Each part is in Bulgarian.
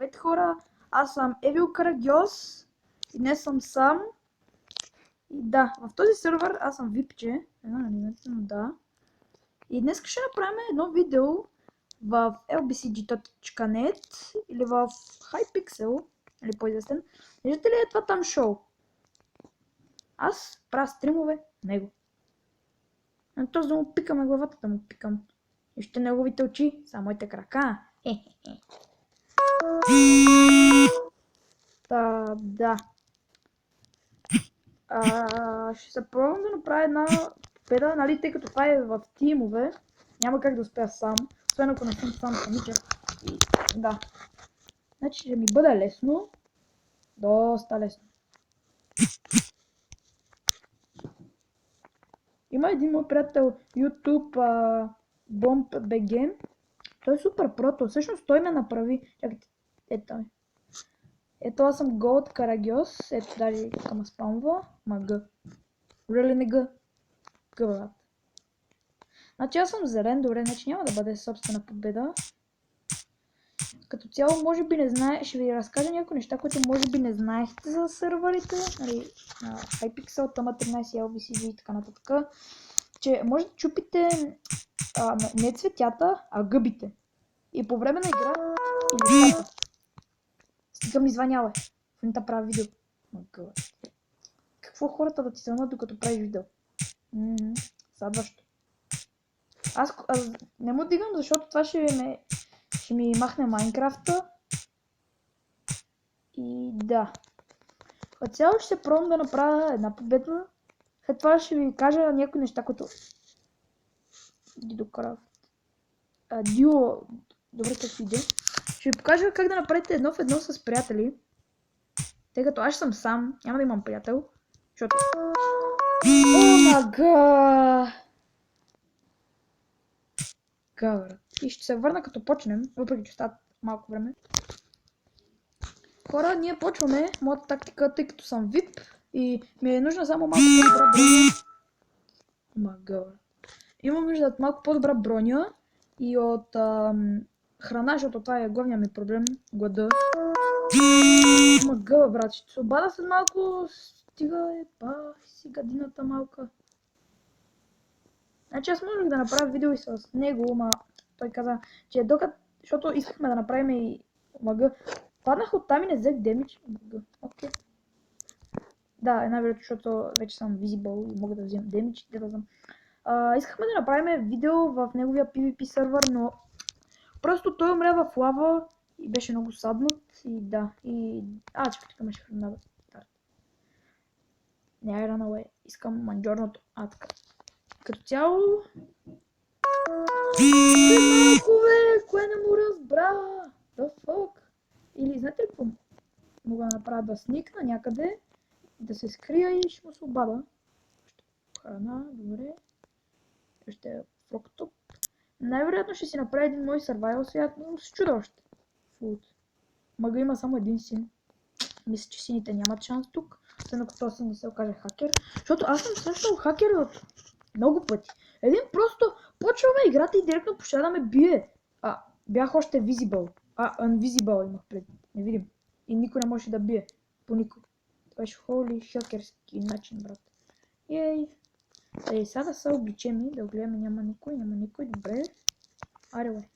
Здравейте хора, аз съм Евил Карагьос и днес съм сам. И да, в този сервер аз съм випче, да. И днес ще направим едно видео в lbcg.net или в Hypixel, или по-известен. Виждате ли това там шоу? Аз правя стримове него. На този да му пикаме главата, да му пикам. И ще неговите очи са моите крака. Да. Ще се пробвам да направя една победа, нали, тъй като това е в тимове. Няма как да успея сам, освен ако не съм сам самичък. Да. Значи ще ми бъде лесно. Доста лесно. Има един мой приятел YouTube BombBG. Той е супер прото. Всъщност той ме направи. Чакайте. Ето ми. Ето аз съм Gold Карагьос. Ето даже към спамва. Г. Really не Г. Г, брат. Значи аз съм зелен, добре, значи няма да бъде собствена победа. Като цяло, може би не знае, ще ви разкажа някои неща, които може би не знаехте за серверите, нали, на Hypixel, Tama 13, LBCG и така нататък. Че може да чупите не цветята, а гъбите. И по време на игра и децата. Стига ми звънява. В момента правя видео. Какво хората да ти звънат докато правиш видео? Садващо. Аз не му дигам, защото това ще ми махне Майнкрафта. И да. От цяло ще се пробвам да направя една победа. След това ще ви кажа някои неща, които... Дидокрафт. Дио... Добре, как иде. Ще ви покажа как да направите едно в едно с приятели. Тъй като аз съм сам, няма да имам приятел. Защото... Омага! И ще се върна като почнем, въпреки че става малко време. Хора, ние почваме моята тактика, тъй като съм VIP и ми е нужна само малко по-добра броня. Имам нужда от малко по-добра броня и от храна, защото това е главният ми проблем. Глада. Брат, ще се обада след малко. Стига си гадината малка. Значи аз можех да направя видео и с него, ама той каза, че защото искахме да направим и мъга. Паднах от там и не взех демидж. Окей. Да, една вероятно, защото вече съм visible и мога да вземам демидж. Искахме да направим видео в неговия PvP сервер, но просто той умря в лава и беше много саднат. И да, чакай, тук имаше храна. Не, run away. Искам манджорното. Така. Като цяло... Малко, кое не му разбра? The fuck? Или знаете ли какво мога да направя? Да сникна някъде, да се скрия и ще му се обада. Храна, добре. Ще е фруктоп. Най-вероятно ще си направя един мой survival свят, но се чуда още. Мага има само един син. Мисля, че сините нямат шанс тук. Освен ако този син не се окаже хакер. Защото аз съм срещал хакер от много пъти. Един просто почваме играта и директно почва да ме бие. Бях още visible. Unvisible имах пред. Не видим. И никой не може да бие. По никой. Това беше холи хакерски начин, брат. Сега да се обличем и да гледаме. Няма никой. Добре. Ареле.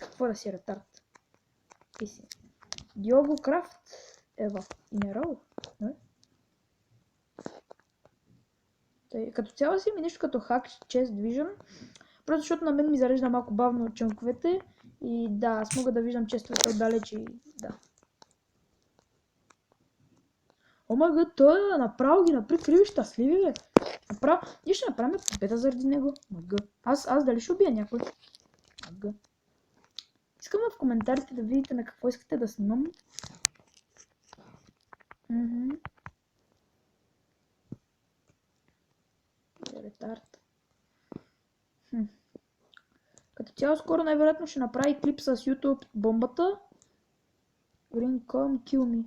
Какво да си ретард? Диого Крафт е в Инерал. Като цяло си ми нещо като Hack Chest Vision. Просто защото на мен ми зарежда малко бавно от чънковете. И да, аз мога да виждам честовете отдалече и да. Омага, той направо ги напри щастливи, бе. Ние ще направим победа заради него. Аз дали ще убия някой? Искам в коментарите да видите на какво искате да снимам. Ретард. Като цяло скоро най-вероятно ще направи клип с YouTube бомбата. Green come kill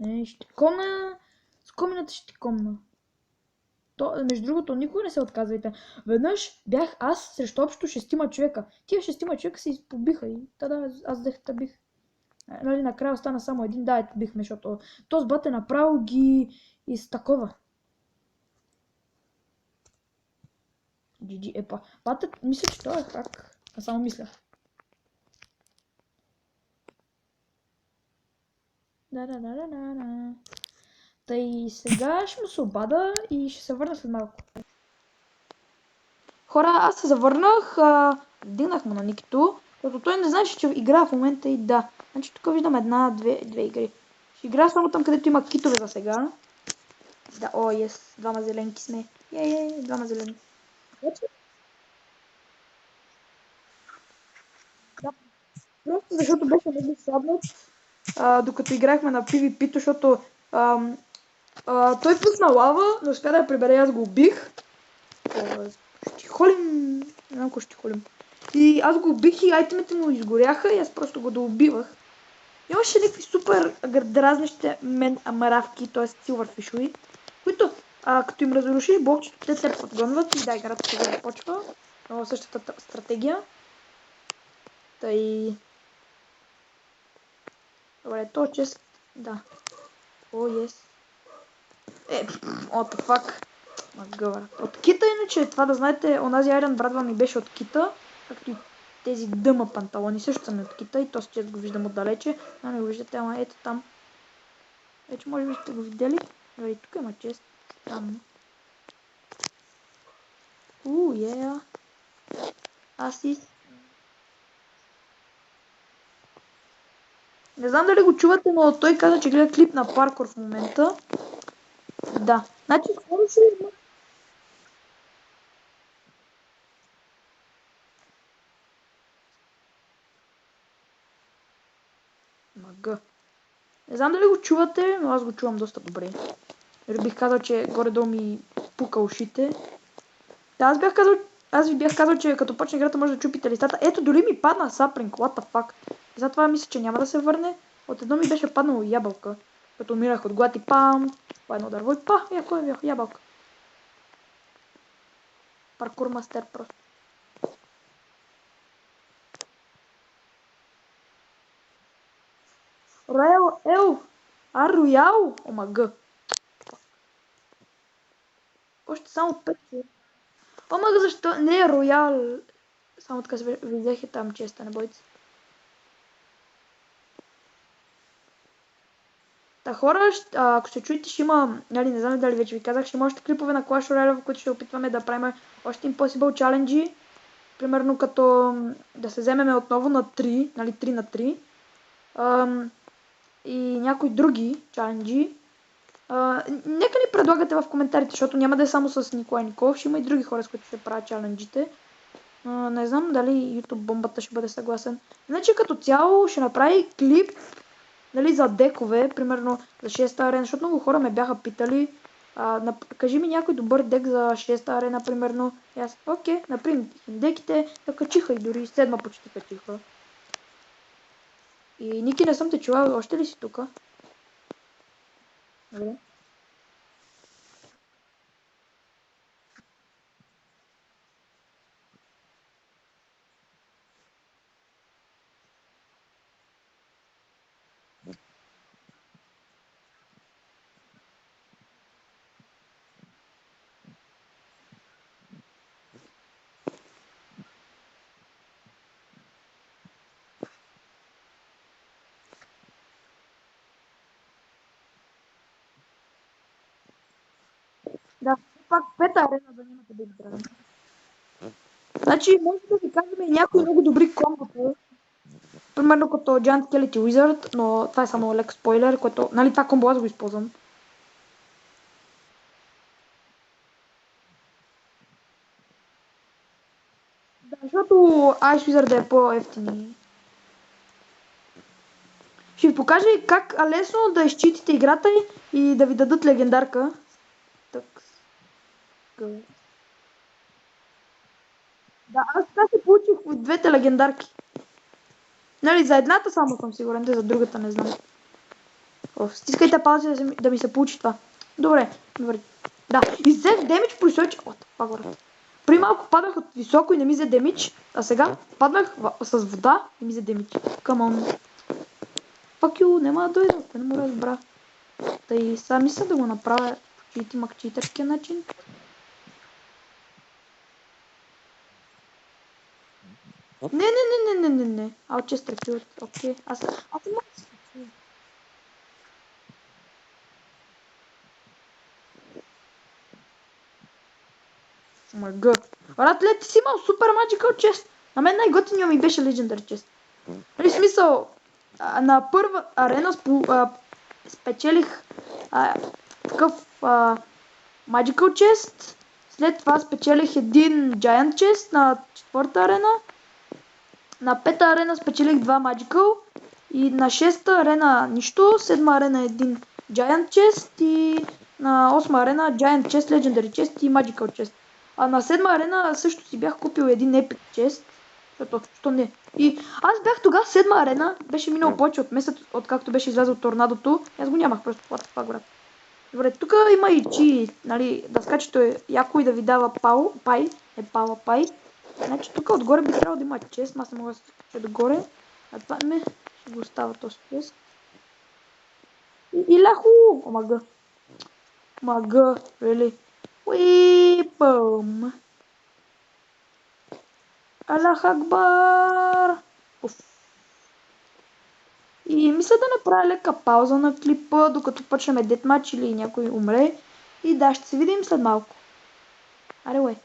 me. Ще комна. С комината ще ти комна. Между другото, никога не се отказвайте. Веднъж бях аз срещу общо 6 човека. Тия 6 човека се изпобиха и тада аз взех табих. Нали, накрая остана само един, да, бихме, защото този бате направо ги из такова. GG, епа. Бате, мисля, че той е хак. Аз само мисля. Да. Тъй сега ще му се обада и ще се върна след малко. Хора, аз се завърнах, вдигнах му на Никито, защото той не знаеше, че играе в момента и да. Значи тук виждам две игри. Ще играя само там, където има китове за сега. Да, ес, двама зеленки сме. Двама зелени. Да, просто защото беше много сладнат, докато играхме на PvP, защото той пусна лава, но успя да я прибере, аз го убих. Ще холим, не знам какво ще холим. И аз го убих и айтемите му изгоряха и аз просто го доубивах. Имаше някакви супер дразнещи маравки, т.е. силвърфишови, които като им разрушиш блокчето, те се подгонват и да, играта сега започва. Но същата стратегия. Тъй... Добре, то чест... Да. Yes. What the fuck. Магъвър. От кита, иначе, това да знаете, онази Iron Bradва ми беше от кита, както и тези дъма панталони също са ми от кита и този чест го виждам отдалече. Не го виждате, ама ето там. Вече може би сте го видели. Дори тук има чест. Там. Асис. Не знам дали го чувате, но той каза, че гледа клип на паркур в момента. Да. Значи, скоро ще има. Мага. Не знам дали го чувате, но аз го чувам доста добре. Бих казал, че горе-долу ми пука ушите. Да, аз ви бях казал, че като почне играта може да чупите листата. Ето, дори ми падна сапринг, what the fuck. И затова мисля, че няма да се върне. От едно ми беше паднало ябълка. Като умирах от глад и пам, по едно дърво и яко е ябълка. Паркур мастер просто. Роял, омага. Още само 5. Омага, защо? Не е роял. Само така се видях и там честа, не бойте. Та хора, ако се чуете, ще има, нали, не знам дали вече ви казах, ще има още клипове на Clash Royale, в които ще опитваме да правим още Impossible Challenge. Примерно като да се вземеме отново на 3, нали, 3 на 3. И някои други чаленджи. Нека ни предлагате в коментарите, защото няма да е само с Николай Николов, ще има и други хора, с които ще правят чаленджите. Не знам дали YouTube бомбата ще бъде съгласен. Значи като цяло ще направи клип, нали, за декове, примерно за 6-та арена, защото много хора ме бяха питали. Кажи ми някой добър дек за 6-та арена, примерно. И аз, окей, например, деките да качиха и дори 7-ма почти качиха. И Ники, не съм те чула, още ли си тука? Добре. Да, пак 5-та арена да нямате да играем. Значи, може да ви кажем и някои много добри комбото. Примерно като Giant Skeleton Wizard, но това е само лек спойлер, което, нали, това комбо аз го използвам. Да, защото Ice Wizard е по-ефтини. Ще ви покажа и как лесно да изчистите играта и да ви дадат легендарка. Да, аз така се получих от двете легендарки. Нали, за едната само съм сигурен, за другата не знам. Стискайте палци да ми се получи това. Добре. Да, и взех демидж при случай... О, това горе. При малко падах от високо и не ми взе демидж, а сега паднах с вода и ми взе демидж. Come on. Fuck you, няма да дойда, не му разбра. Тъй сега мисля да го направя по читърския начин. Не. I'll just recruit. Окей. Аз мога да се чуя. О май гад. Ратле, ти си имал супер magical chest. На мен най-готиния ми беше legendary chest. Нали смисъл, на първа арена спечелих такъв magical chest. След това спечелих един giant chest на четвърта арена. На пета арена спечелих два magical. И на шеста арена нищо. Седма арена един giant chest. И на осма арена giant chest, legendary chest и magical chest. А на седма арена също си бях купил един epic chest. Що не? И аз бях тогава седма арена. Беше минал повече от месец, откакто беше излязъл торнадото. Аз го нямах просто. Това град. Добре, тук има и чи, нали, да скачето е яко и да ви дава пай. Значи тук отгоре би трябвало да има чест, аз не мога да се скача догоре. А това ще го остава този чест. И ляху! О, мага, really? Уипъм! Аллах Акбар! И мисля да направя лека пауза на клипа, докато почнем детмач или някой умре. И да, ще се видим след малко. Аре, уей.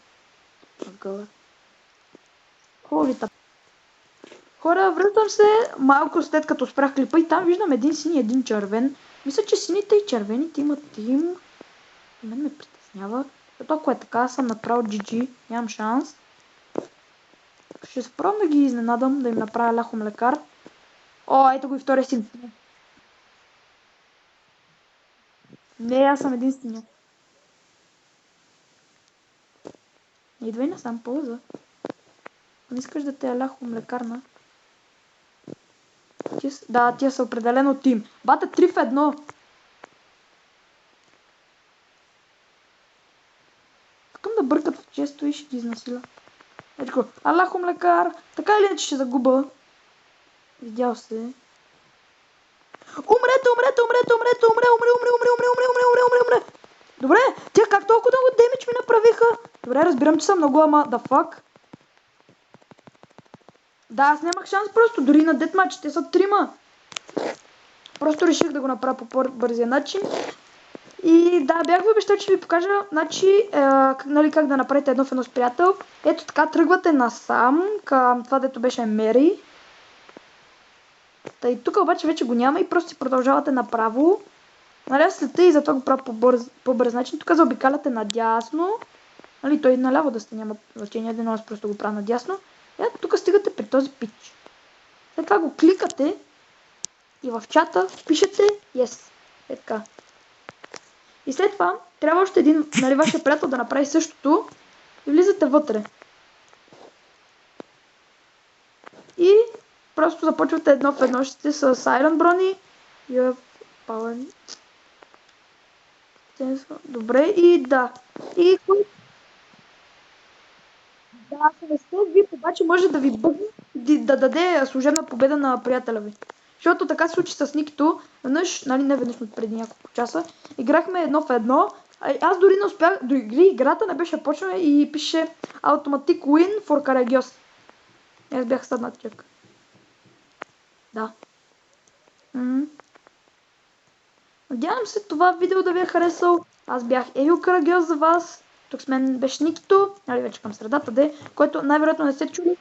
Хора, връщам се малко след като спрях клипа и там виждам един син и един червен. Мисля, че сините и червените имат тим. Мен ме притеснява. Защото ако е така, съм направил GG. Нямам шанс. Ще се пробвам да ги изненадам, да им направя ляхом лекар. О, ето го и втория син. Не, аз съм единствения. Идвай насам, полза. Не искаш да те ляхом лекарна. Да, тия са определено тим. Бата 3 в 1. Искам да бъркат в често и ще ги изнасила. Ето, алахом лекар. Така или иначе ще загуба. Видял се. Умре. Добре, тя как толкова много демидж ми направиха? Добре, разбирам, че съм много, ама да фак. Да, аз нямах шанс просто, дори на детмач, те са трима. Просто реших да го направя по по-бързия начин. И да, бях ви обещал, че ви покажа, значи, нали, как да направите едно в едно с приятел. Ето така, тръгвате насам, към това, дето беше Мери. И тук обаче вече го няма и просто си продължавате направо. Нали, аз след и затова го правя по-бърз начин. Тук заобикаляте надясно. Нали, той наляво да сте, няма значение, едно аз просто го правя надясно. И тук стигате при този пич. След това го кликате и в чата пишете yes. Е така. И след това трябва още един, нали, вашия приятел да направи същото и влизате вътре. И просто започвате едно в едно ще с Iron Bronny. Добре, и да. И да, съвестта ви обаче може да ви бъгне да даде служебна победа на приятеля ви. Защото така се случи с Никито. Веднъж, нали не веднъж, но преди няколко часа, играхме едно в едно. Аз дори не успях, дори играта не беше почнала и пише Automatic Win for Karagios. Аз бях стаднат чак. Да. Надявам се това видео да ви е харесал. Аз бях Евил Карагиос за вас. Тук с мен беше Никито, нали вече към средата, който най-вероятно не сте чули.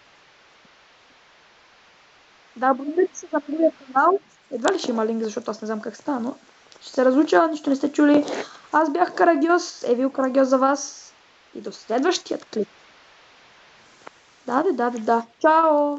Да, абонирайте се за моя канал. Едва ли ще има линк, защото аз не знам как става, но ще се разуча, нищо не сте чули. Аз бях Карагиос, Евил Карагиос за вас и до следващият клип. Да. Чао!